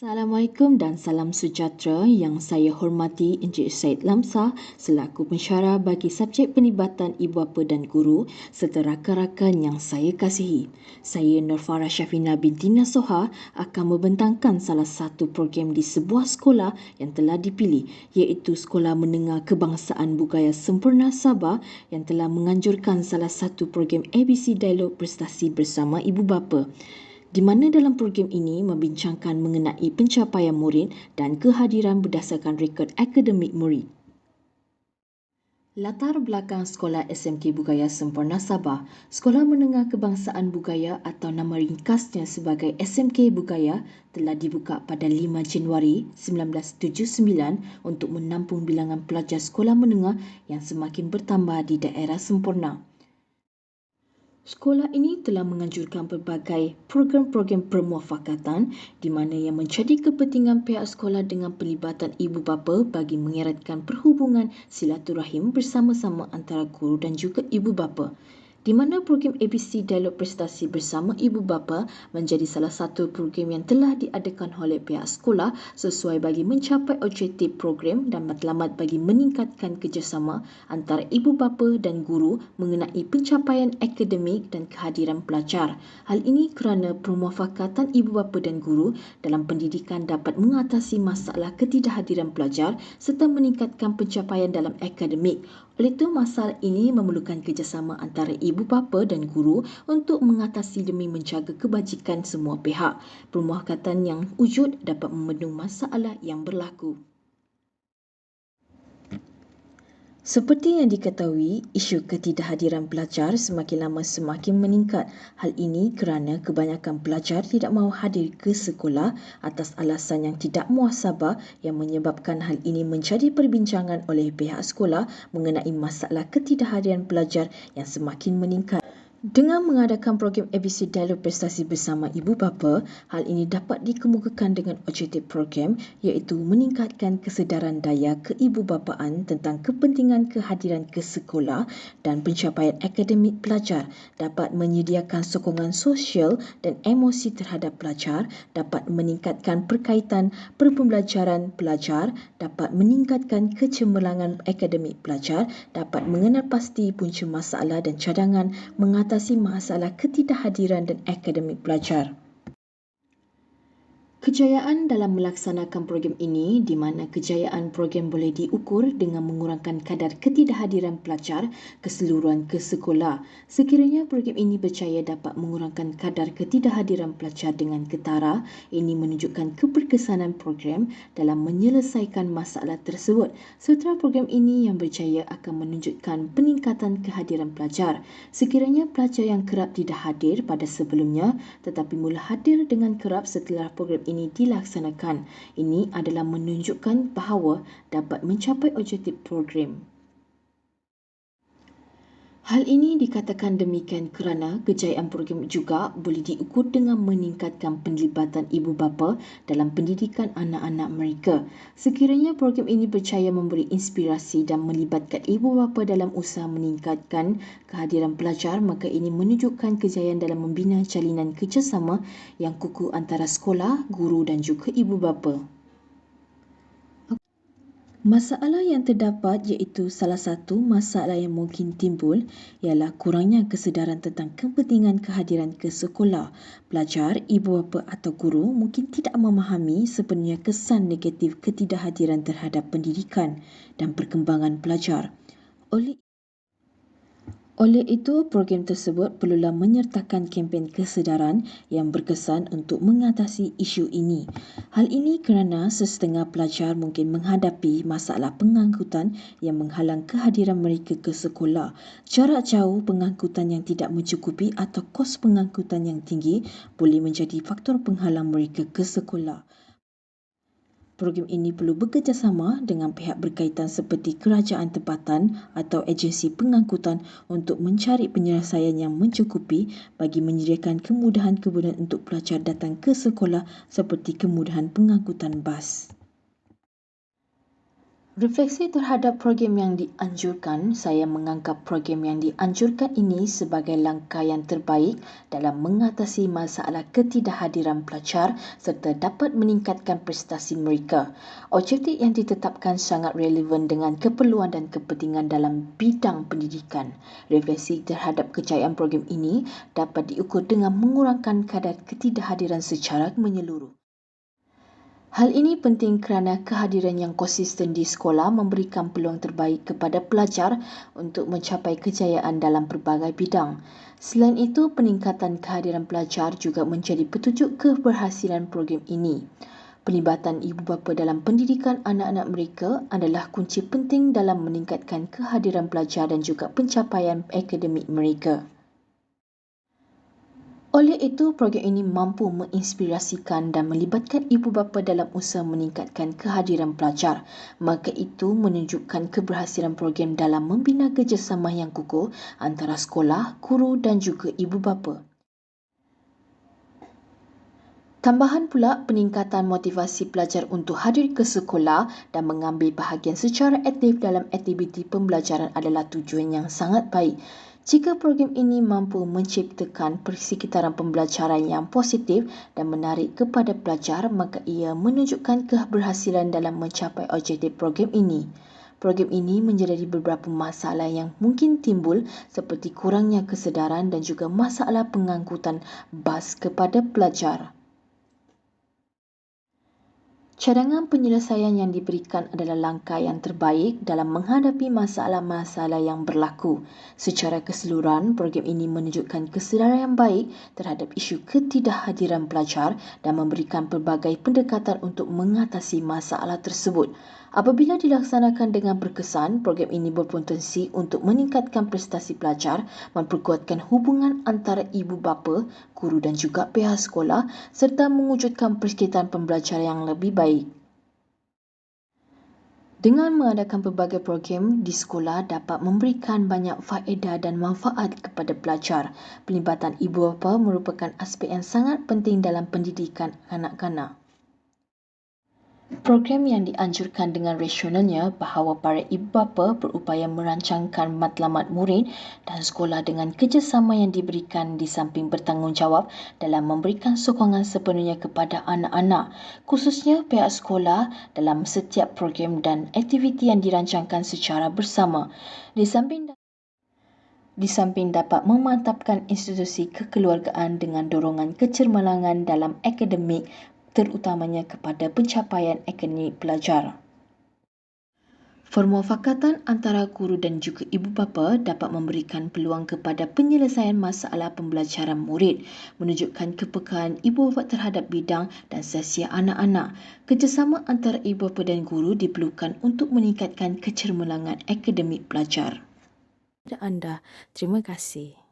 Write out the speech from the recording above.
Assalamualaikum dan salam sejahtera yang saya hormati Encik Syed Lamsah selaku pensyarah bagi subjek penlibatan ibu bapa dan guru serta rakan-rakan yang saya kasihi. Saya Nurfarah Syafina binti Nasoha akan membentangkan salah satu program di sebuah sekolah yang telah dipilih iaitu Sekolah Menengah Kebangsaan Budaya Sempurna Sabah yang telah menganjurkan salah satu program ABC Dialog Prestasi Bersama Ibu Bapa, di mana dalam program ini membincangkan mengenai pencapaian murid dan kehadiran berdasarkan rekod akademik murid. Latar belakang Sekolah SMK Budaya Sempurna Sabah. Sekolah Menengah Kebangsaan Budaya atau nama ringkasnya sebagai SMK Budaya telah dibuka pada 5 Januari 1979 untuk menampung bilangan pelajar sekolah menengah yang semakin bertambah di daerah Sempurna. Sekolah ini telah menganjurkan pelbagai program-program permuafakatan di mana yang menjadi kepentingan pihak sekolah dengan pelibatan ibu bapa bagi mengeratkan perhubungan silaturahim bersama-sama antara guru dan juga ibu bapa. Di mana program ABC Dialog Prestasi Bersama Ibu Bapa menjadi salah satu program yang telah diadakan oleh pihak sekolah sesuai bagi mencapai objektif program dan matlamat bagi meningkatkan kerjasama antara ibu bapa dan guru mengenai pencapaian akademik dan kehadiran pelajar. Hal ini kerana permuafakatan ibu bapa dan guru dalam pendidikan dapat mengatasi masalah ketidakhadiran pelajar serta meningkatkan pencapaian dalam akademik. Oleh itu, masalah ini memerlukan kerjasama antara ibu bapa dan guru untuk mengatasi demi menjaga kebajikan semua pihak. Permuafakatan yang wujud dapat membendung masalah yang berlaku. Seperti yang diketahui, isu ketidakhadiran pelajar semakin lama semakin meningkat. Hal ini kerana kebanyakan pelajar tidak mahu hadir ke sekolah atas alasan yang tidak muhasabah yang menyebabkan hal ini menjadi perbincangan oleh pihak sekolah mengenai masalah ketidakhadiran pelajar yang semakin meningkat. Dengan mengadakan program ABC Dialog Prestasi Bersama Ibu Bapa, hal ini dapat dikemukakan dengan objektif program iaitu meningkatkan kesedaran daya keibubapaan tentang kepentingan kehadiran ke sekolah dan pencapaian akademik pelajar, dapat menyediakan sokongan sosial dan emosi terhadap pelajar, dapat meningkatkan perkaitan perpembelajaran pelajar, dapat meningkatkan kecemerlangan akademik pelajar, dapat mengenal pasti punca masalah dan cadangan mengatasi masalah ketidakhadiran dan akademik pelajar. Kejayaan dalam melaksanakan program ini di mana kejayaan program boleh diukur dengan mengurangkan kadar ketidakhadiran pelajar keseluruhan ke sekolah. Sekiranya program ini berjaya dapat mengurangkan kadar ketidakhadiran pelajar dengan ketara, ini menunjukkan keberkesanan program dalam menyelesaikan masalah tersebut. Sementara program ini yang berjaya akan menunjukkan peningkatan kehadiran pelajar. Sekiranya pelajar yang kerap tidak hadir pada sebelumnya tetapi mula hadir dengan kerap setelah program ini dilaksanakan. Ini adalah menunjukkan bahawa dapat mencapai objektif program. Hal ini dikatakan demikian kerana kejayaan program juga boleh diukur dengan meningkatkan penlibatan ibu bapa dalam pendidikan anak-anak mereka. Sekiranya program ini berjaya memberi inspirasi dan melibatkan ibu bapa dalam usaha meningkatkan kehadiran pelajar, maka ini menunjukkan kejayaan dalam membina jalinan kerjasama yang kukuh antara sekolah, guru dan juga ibu bapa. Masalah yang terdapat iaitu salah satu masalah yang mungkin timbul ialah kurangnya kesedaran tentang kepentingan kehadiran ke sekolah. Pelajar, ibu bapa atau guru mungkin tidak memahami sepenuhnya kesan negatif ketidakhadiran terhadap pendidikan dan perkembangan pelajar. Oleh itu, program tersebut perlulah menyertakan kempen kesedaran yang berkesan untuk mengatasi isu ini. Hal ini kerana sesetengah pelajar mungkin menghadapi masalah pengangkutan yang menghalang kehadiran mereka ke sekolah. Jarak jauh, pengangkutan yang tidak mencukupi atau kos pengangkutan yang tinggi boleh menjadi faktor penghalang mereka ke sekolah. Program ini perlu bekerjasama dengan pihak berkaitan seperti kerajaan tempatan atau agensi pengangkutan untuk mencari penyelesaian yang mencukupi bagi menyediakan kemudahan-kemudahan untuk pelajar datang ke sekolah seperti kemudahan pengangkutan bas. Refleksi terhadap program yang dianjurkan, saya menganggap program yang dianjurkan ini sebagai langkah yang terbaik dalam mengatasi masalah ketidakhadiran pelajar serta dapat meningkatkan prestasi mereka. Objektif yang ditetapkan sangat relevan dengan keperluan dan kepentingan dalam bidang pendidikan. Refleksi terhadap kejayaan program ini dapat diukur dengan mengurangkan kadar ketidakhadiran secara menyeluruh. Hal ini penting kerana kehadiran yang konsisten di sekolah memberikan peluang terbaik kepada pelajar untuk mencapai kejayaan dalam pelbagai bidang. Selain itu, peningkatan kehadiran pelajar juga menjadi petunjuk keberhasilan program ini. Pelibatan ibu bapa dalam pendidikan anak-anak mereka adalah kunci penting dalam meningkatkan kehadiran pelajar dan juga pencapaian akademik mereka. Oleh itu, program ini mampu menginspirasikan dan melibatkan ibu bapa dalam usaha meningkatkan kehadiran pelajar. Maka itu menunjukkan keberhasilan program dalam membina kerjasama yang kukuh antara sekolah, guru dan juga ibu bapa. Tambahan pula peningkatan motivasi pelajar untuk hadir ke sekolah dan mengambil bahagian secara aktif dalam aktiviti pembelajaran adalah tujuan yang sangat baik. Jika program ini mampu menciptakan persekitaran pembelajaran yang positif dan menarik kepada pelajar, maka ia menunjukkan keberhasilan dalam mencapai objektif program ini. Program ini menjadi beberapa masalah yang mungkin timbul seperti kurangnya kesedaran dan juga masalah pengangkutan bas kepada pelajar. Cadangan penyelesaian yang diberikan adalah langkah yang terbaik dalam menghadapi masalah-masalah yang berlaku. Secara keseluruhan, program ini menunjukkan kesedaran yang baik terhadap isu ketidakhadiran pelajar dan memberikan pelbagai pendekatan untuk mengatasi masalah tersebut. Apabila dilaksanakan dengan berkesan, program ini berpotensi untuk meningkatkan prestasi pelajar, memperkuatkan hubungan antara ibu bapa, guru dan juga pihak sekolah serta mewujudkan persekitaran pembelajaran yang lebih baik. Dengan mengadakan pelbagai program di sekolah dapat memberikan banyak faedah dan manfaat kepada pelajar. Pelibatan ibu bapa merupakan aspek yang sangat penting dalam pendidikan kanak-kanak. Program yang dianjurkan dengan rasionalnya bahawa para ibu bapa berupaya merancangkan matlamat murid dan sekolah dengan kerjasama yang diberikan di samping bertanggungjawab dalam memberikan sokongan sepenuhnya kepada anak-anak, khususnya pihak sekolah dalam setiap program dan aktiviti yang dirancangkan secara bersama. Di samping dapat memantapkan institusi kekeluargaan dengan dorongan kecermelangan dalam akademik, terutamanya kepada pencapaian akademik pelajar. Permufakatan antara guru dan juga ibu bapa dapat memberikan peluang kepada penyelesaian masalah pembelajaran murid, menunjukkan kepekaan ibu bapa terhadap bidang dan sesiap anak-anak. Kerjasama antara ibu bapa dan guru diperlukan untuk meningkatkan kecermelangan akademik pelajar. Anda, terima kasih.